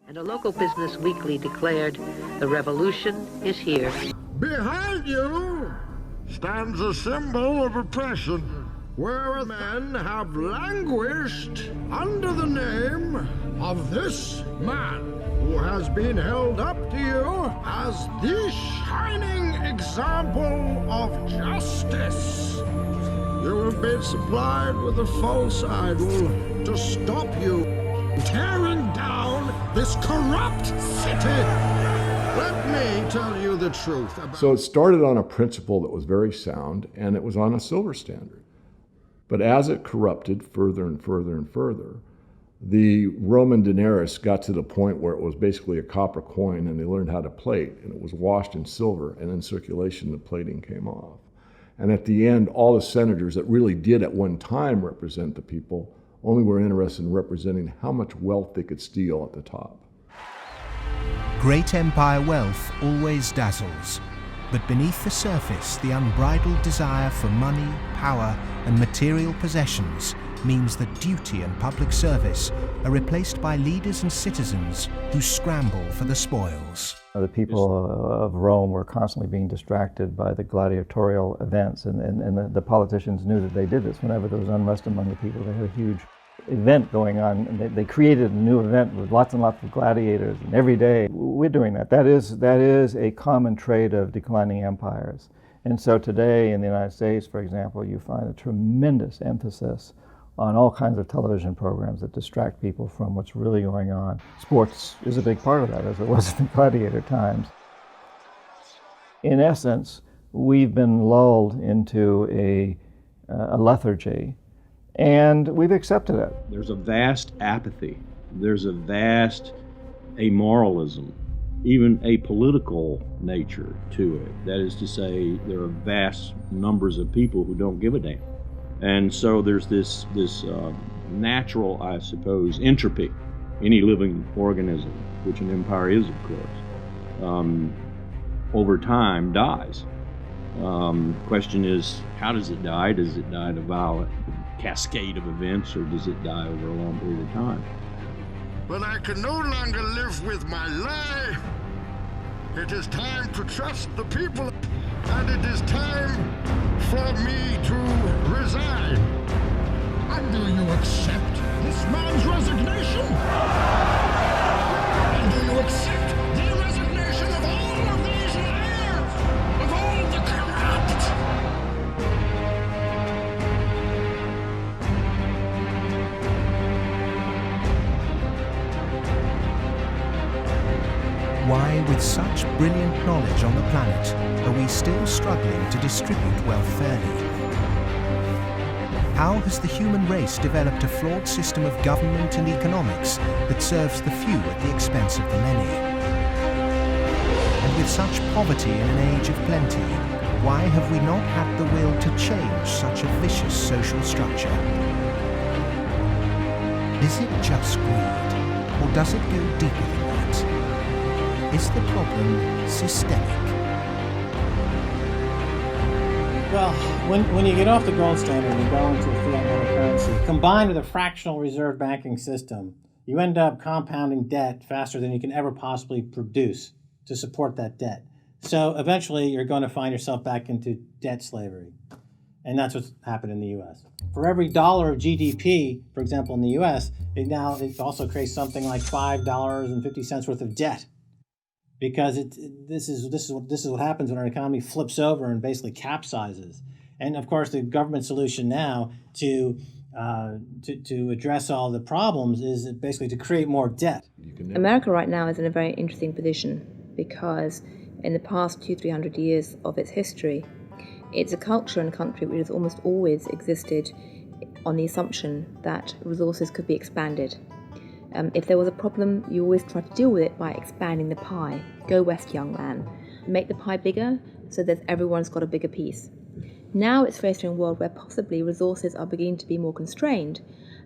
And a local business weekly declared, "The revolution is here." Behind you stands a symbol of oppression, where men have languished under the name of this man, who has been held up to you as the shining example of justice. You have been supplied with a false idol to stop you tearing down this corrupt city. Let me tell you the truth about... So it started on a principle that was very sound, and it was on a silver standard. But as it corrupted further and further and further, the Roman denarius got to the point where it was basically a copper coin, and they learned how to plate, and it was washed in silver, and in circulation the plating came off. And at the end, all the senators that really did at one time represent the people only were interested in representing how much wealth they could steal at the top. Great empire wealth always dazzles, but beneath the surface, the unbridled desire for money, power, and material possessions means that duty and public service are replaced by leaders and citizens who scramble for the spoils. The people of Rome were constantly being distracted by the gladiatorial events, and the politicians knew that they did this. Whenever there was unrest among the people, they had a huge event going on, and they created a new event with lots and lots of gladiators, and every day we're doing that. That is a common trait of declining empires. And so today in the United States, for example, you find a tremendous emphasis on all kinds of television programs that distract people from what's really going on. Sports is a big part of that, as it was in the gladiator times. In essence, we've been lulled into a lethargy, and we've accepted it. There's a vast apathy. There's a vast amoralism, even a political nature to it. That is to say, there are vast numbers of people who don't give a damn. And so there's this natural, I suppose, entropy. Any living organism, which an empire is, of course, over time dies. Question is, how does it die? Does it die in a violent cascade of events, or does it die over a long period of time? But I can no longer live with my lie. It is time to trust the people, and it is time for me to resign. And do you accept this man's resignation? And do you accept the resignation of all of these liars, of all the corrupt? Why, with such brilliant knowledge on the planet, are we still struggling to distribute wealth fairly? How has the human race developed a flawed system of government and economics that serves the few at the expense of the many? And with such poverty in an age of plenty, why have we not had the will to change such a vicious social structure? Is it just greed, or does it go deeper than that? Is the problem systemic? Well, when you get off the gold standard and go into a fiat money currency, combined with a fractional reserve banking system, you end up compounding debt faster than you can ever possibly produce to support that debt. So eventually you're going to find yourself back into debt slavery. And that's what's happened in the U.S. For every dollar of GDP, for example, in the U.S., it also creates something like $5.50 worth of debt. Because this is what happens when our economy flips over and basically capsizes. And of course, the government solution now to address all the problems is basically to create more debt. America right now is in a very interesting position because in the past 200-300 years of its history, it's a culture and country which has almost always existed on the assumption that resources could be expanded. If there was a problem, you always try to deal with it by expanding the pie. Go west, young man. Make the pie bigger so that everyone's got a bigger piece. Now it's facing a world where possibly resources are beginning to be more constrained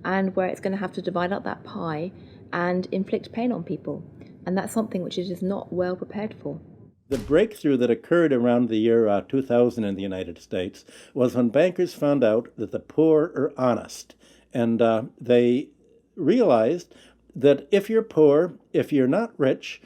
and where it's going to have to divide up that pie and inflict pain on people. And that's something which it is not well prepared for. The breakthrough that occurred around the year 2000 in the United States was when bankers found out that the poor are honest. And they realized that if you're poor, if you're not rich,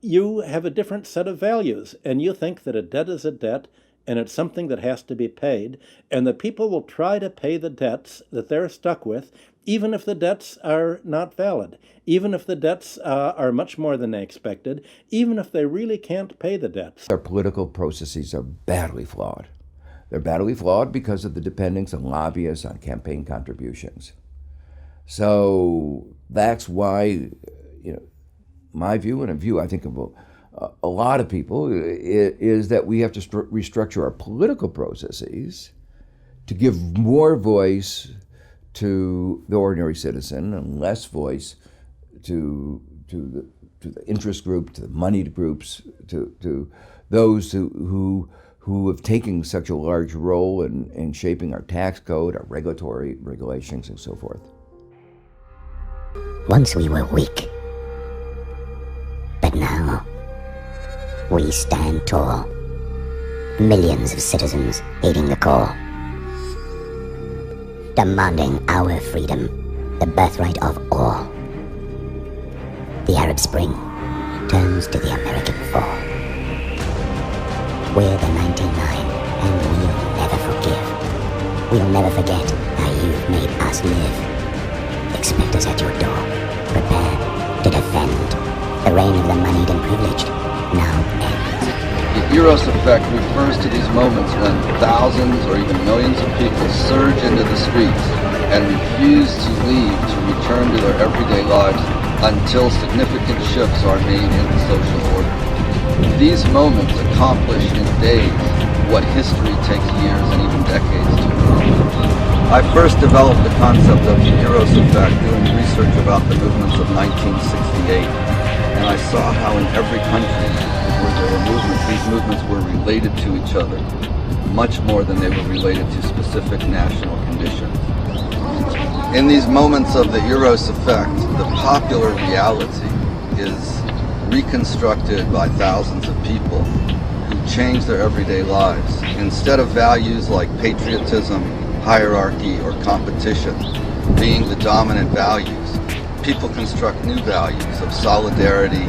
you have a different set of values, and you think that a debt is a debt, and it's something that has to be paid, and that people will try to pay the debts that they're stuck with, even if the debts are not valid, even if the debts are much more than they expected, even if they really can't pay the debts. Our political processes are badly flawed. They're badly flawed because of the dependence on lobbyists, on campaign contributions. So that's why, my view, and a view I think of a lot of people, is that we have to restructure our political processes to give more voice to the ordinary citizen and less voice to the interest group, to the moneyed groups, to those who have taken such a large role in shaping our tax code, our regulatory regulations, and so forth. Once we were weak, but now we stand tall. Millions of citizens heeding the call, demanding our freedom, the birthright of all. The Arab Spring turns to the American fall. We're the 99, and we'll never forgive. We'll never forget how you've made us live. Expect us at your door, prepare to defend. The reign of the moneyed and privileged now ends. The Eros effect refers to these moments when thousands or even millions of people surge into the streets and refuse to leave to return to their everyday lives until significant shifts are made in the social order. These moments accomplish in days what history takes years and even decades to accomplish. I first developed the concept of the Eros effect doing research about the movements of 1968, and I saw how in every country where there were movements, these movements were related to each other, much more than they were related to specific national conditions. In these moments of the Eros effect, the popular reality is reconstructed by thousands of people who change their everyday lives. Instead of values like patriotism, hierarchy, or competition being the dominant values, people construct new values of solidarity,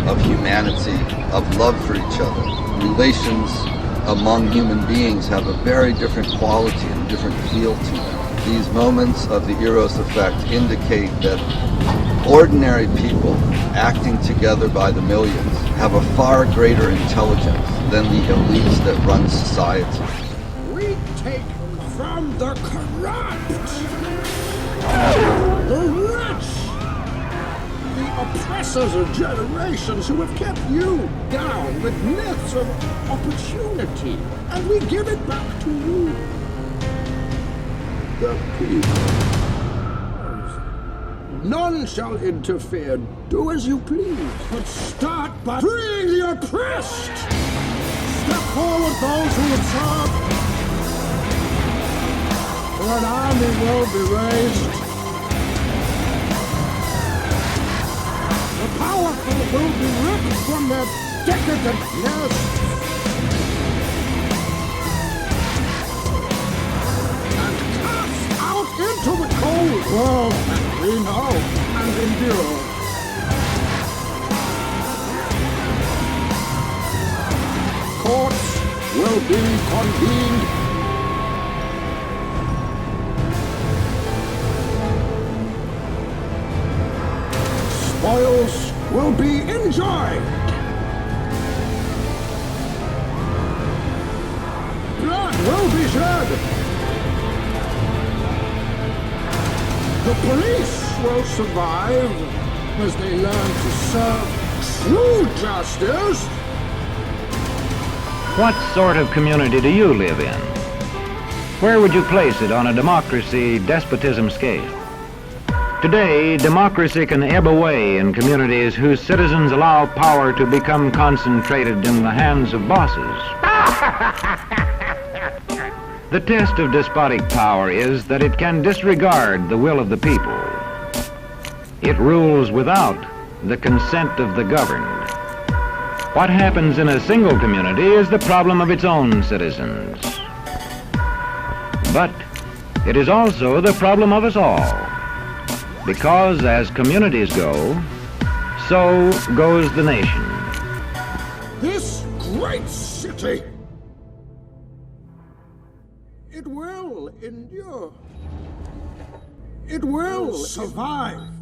of humanity, of love for each other. Relations among human beings have a very different quality and a different feel to them. These moments of the Eros effect indicate that ordinary people acting together by the millions have a far greater intelligence than the elites that run society. We take from the corrupt, the rich, the oppressors of generations who have kept you down with myths of opportunity, and we give it back to you, the people. None shall interfere. Do as you please, but start by freeing the oppressed. Step forward those who have served, for an army will be raised. The powerful will be ripped from their decadent nests. Into the cold world that we know and endure. Courts will be convened. Spoils will be enjoyed. Blood will be shed. The police will survive as they learn to serve true justice. What sort of community do you live in? Where would you place it on a democracy-despotism scale? Today, democracy can ebb away in communities whose citizens allow power to become concentrated in the hands of bosses. The test of despotic power is that it can disregard the will of the people. It rules without the consent of the governed. What happens in a single community is the problem of its own citizens. But it is also the problem of us all, because as communities go, so goes the nation. This great city, it will endure. It will survive.